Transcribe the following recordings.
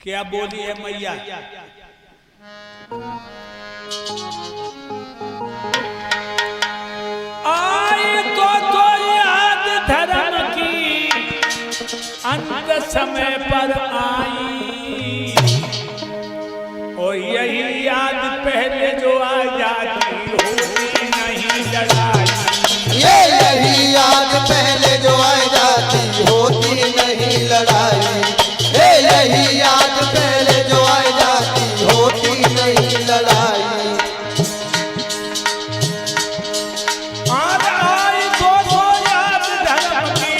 क्या बोली है मैया? आई तो याद धर्म की अंत समय पर आई, और यही याद पहले जो आ जाती होती नहीं लड़ाई। यही याद पहले जो आ जाती होती नहीं लड़ाई। यही याद पहले जो आ जाती होती नहीं लड़ाई। और आई तो याद धर्म की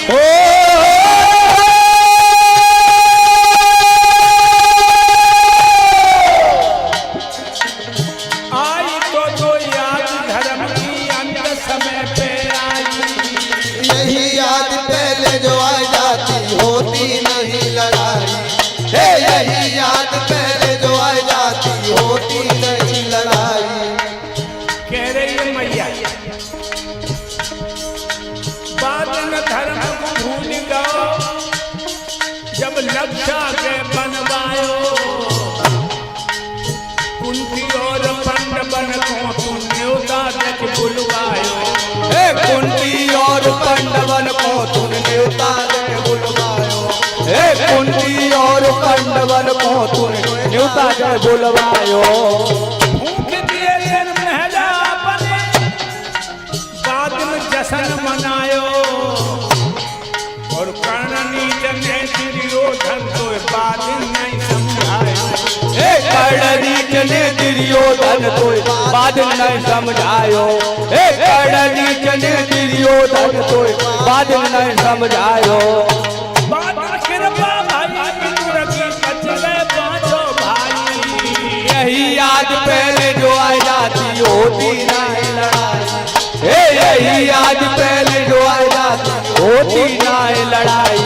आई तो याद धर्म की अंत समय पे आई। यही याद पहले जो आ जाती होती नहीं लड़ाई। यही याद पहले जो आ जाती होती नहीं लड़ाई। कह रही है मैया बात न धर्म को भूल गओ, जब लक्षा के बनवायो कुंती और पंड बन को तुम न्योता तक बुलवायो। कुंती और पांडवन को तुम न्योता दे बुलवायो। कुंती और पांडवन को तुम न्योता दे बुलवायो। भूख दिए दिन महला बने, बाद में जश्न मनायो, और कर्ण नीच ने दुर्योधन को बाद नहीं समझायो। कर्ण नीच ने दुर्योधन को बाद नहीं समझायो। कर्ण नीच ने दुर्योधन को बाद नहीं समझायो। बाद कृपा भाई विदुर की बच गए पांचों भाई। यही याद पहले जो आ जाती होती नहीं लड़ाई। यही याद पहले जो आ जाती होती नहीं लड़ाई।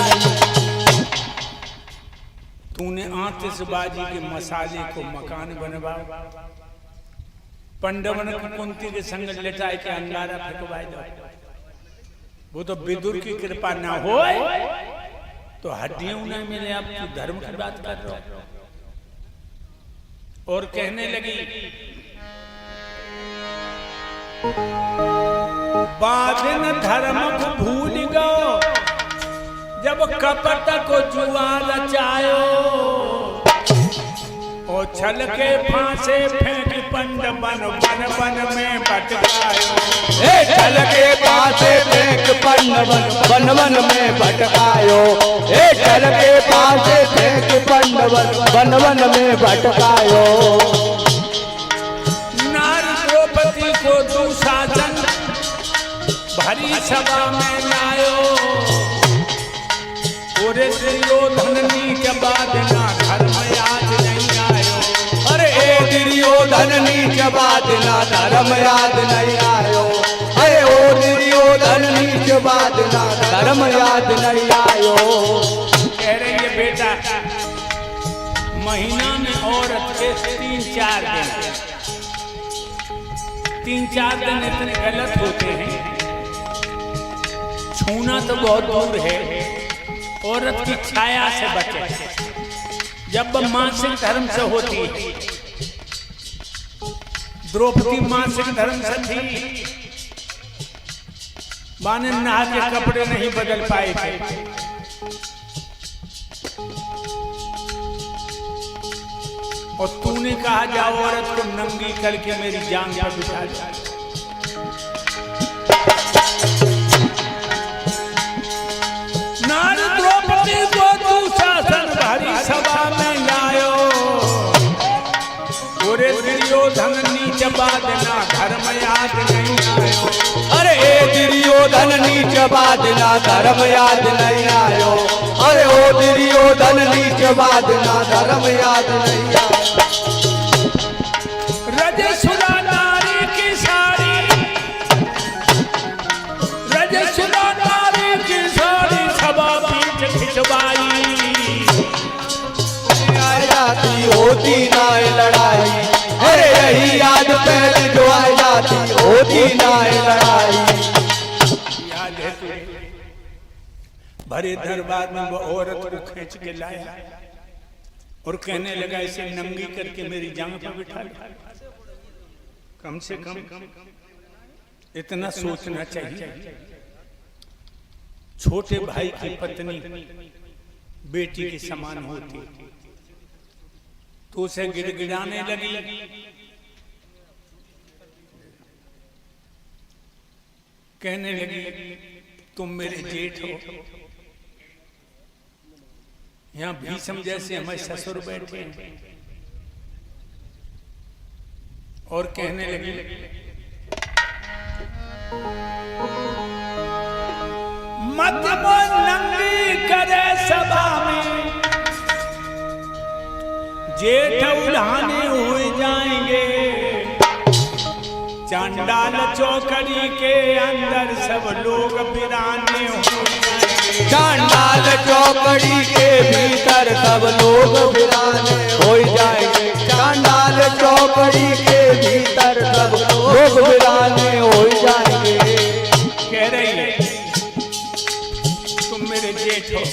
तूने आतिशबाजी के मसाले को मकान बनवा, पंडवन को कुंती के संग लेटाए के अंगारा फेंकवाए दो। वो तो विदुर की कृपा ना हो तो हड्डियां न मिले। आप तू धर्म की बात कर रहे हो। और कहने लगी बाधिन धर्म को भूल गओ, जब कपट को जुआ रचायो, और छल के फांसे फेंक पंड बन बन बन में भटकायो। छल के फांसे फेंक पंडवन बन बन में भटकायो। छल के फांसे फेंक पंडवन बन बन में भटकायो। नारी द्रौपदी को दुशासन भरी सभा में लायो, पूरे दुर्योधन नीच बाद ना धर्म याद नहीं आयो। अरे दुर्योधन नीच बाद ना धर्म याद नहीं आयो। अरे ओ दुर्योधन नीच बाद ना धर्म याद नहीं आयो। कह रही है बेटा महीना में औरत के 3-4 दिन इतने गलत होते हैं। छूना तो बहुत दूर है, औरत की छाया से बचे। जब मासिक धर्म से होती है, द्रौपदी मासिक धर्म से थी, माने नहा के कपड़े नहीं बदल पाए थे। और तूने कहा जाओ औरत को नंगी करके मेरी जांग पर बिठा दो। नारी द्रौपदी को दुशासन भरी सभा में लायो, पूरे दुर्योधन नीच बाद ना धर्म याद नहीं आयो। अरे दुर्योधन नीच बाद ना धर्म याद नहीं आयो। अरे ओ दुर्योधन नीच बाद ना धर्म याद नहीं आयो। रजसुरा नारी की साड़ी, रजसुरा नारी की साड़ी सभा पीठ खिंचवाई। आ जाती होती ना लड़ाई। अरे यही याद पहले जो आ जाती होती ना लड़ाई। याद है तुझे? भरे दरबार में वो औरत को खींच के लाया, और कहने लगा इसे नंगी करके मेरी जांघ पर बिठा ले। कम से कम इतना सोचना चाहिए। छोटे भाई की पत्नी बेटी के समान होती तो उसे गिड़गिड़ाने लगी। कहने लगी तुम मेरे जेठ हो। यहाँ भीष्म जैसे हमारे ससुर बैठे हैं और कहने लगे मत नंगी करे सभा में, जेठ उल्हाने हुए जाएंगे। चांडाल चौकड़ी के अंदर सब लोग बिराने हो जाएंगे। चांडाल चौकड़ी के भीतर सब लोग बिराने हो जाएंगे। चांडाल चौकड़ी के भीतर सब लोग बिराने हो जाएंगे। कह रही है तुम मेरे जेठ हो,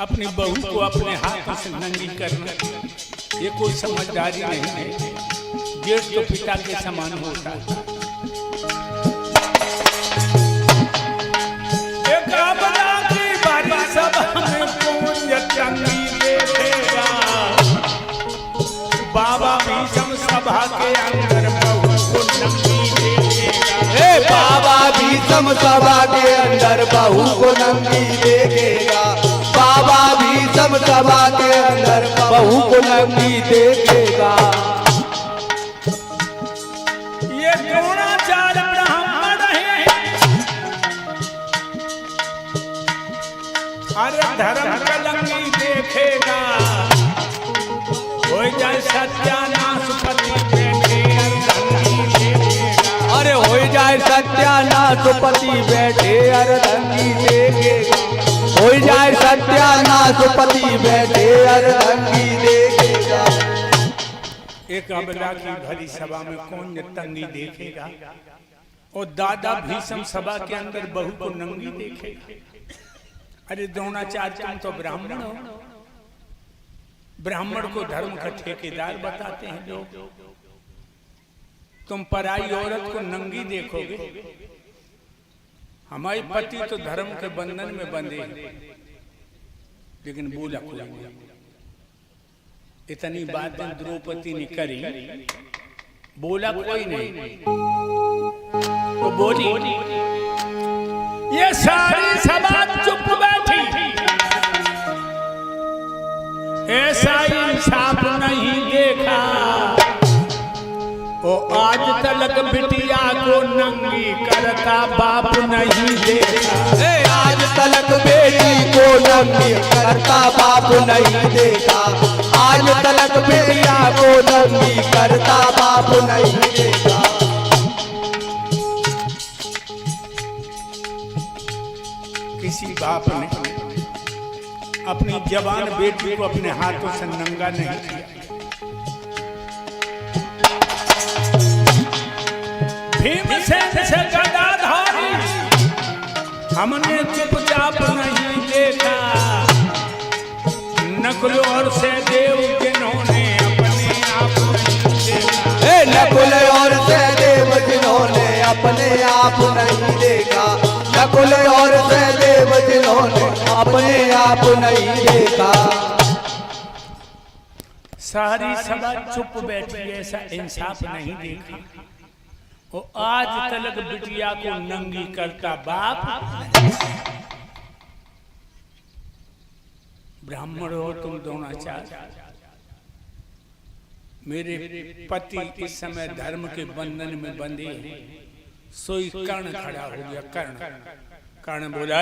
अपनी बहू को अपने हाथों से नंगी करना ये कोई समझदारी नहीं है। जेठ तो पिता के समान होता है। एक आपदा की बारी सभा में कौन चंगी देखेगा। बाबा भीष्म सभा के अंदर बहू को नंगी देखेगा। बाबा भीष्म सभा के अंदर बहू को नंगी देखेगा। बाबा भीष्म सभा के अंदर बहू को नंगी देखेगा। ये द्रोणाचार्य ब्राह्मण है, अरे धर्म कलंगी देखेगा। हो जाए सत्यानाश पति बैठे अर्धंगी देखेगा। अरे हो जाए सत्यानाश पति बैठे अर्धंगी देखेगा। हो जाए सत्यानाश पति बैठे अर्धंगी देखेगा। एक अबला की भरी सभा में कौन तंगी देखेगा। और दादा भीष्म सभा के अंदर बहू को नंगी देखेगा। अरे द्रोणाचार्य तुम तो ब्राह्मण हो। ब्राह्मण को धर्म का ठेकेदार बताते हैं लोग। तुम पराई औरत को नंगी देखोगे। हमारे पति तो धर्म के बंधन में बंधे हैं, लेकिन बोला कोई नहीं। इतनी बातें द्रौपदी ने करी, बोला कोई नहीं। तो बोली ये सारी सभा चुप बैठी। ऐसा इंसाफ नहीं देखा। ओ आज तलक बिटिया को नंगी करता बाप नहीं देखा। आज तलक बेटी को नंगी करता बाप नहीं देखा। आज तलक बेटिया को नंगी करता बाप नहीं देखा। किसी बाप ने अपनी जवान बेटी को अपने हाथों से नंगा नहीं किया। भीमसेन से गदाधारी हमने चुपचाप नहीं देखा। नकुल और सहदेव जिन्होंने अपने आप नहीं देखा। नकुल और सहदेव जिन्होंने अपने आप नहीं देखा। नकुल और सहदेव जिन्होंने अपने आप नहीं देखा। सारी सभा चुप बैठी। ऐसा इंसाफ नहीं देखा। वो आज तलक बिटिया को नंगी करता बाप। ब्राह्मण हो तुम द्रोणाचार्य। मेरे पति इस समय धर्म के बंधन में बंधे हैं। सोई कर्ण खड़ा हो गया। कर्ण बोला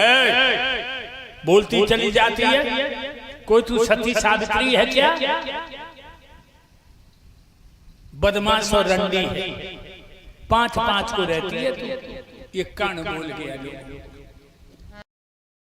बोलती चली जाती है। कोई तू सती सावित्री है क्या? बदमाश और रंडी है। 5-5 को रहती है। ये कर्ण बोल गया।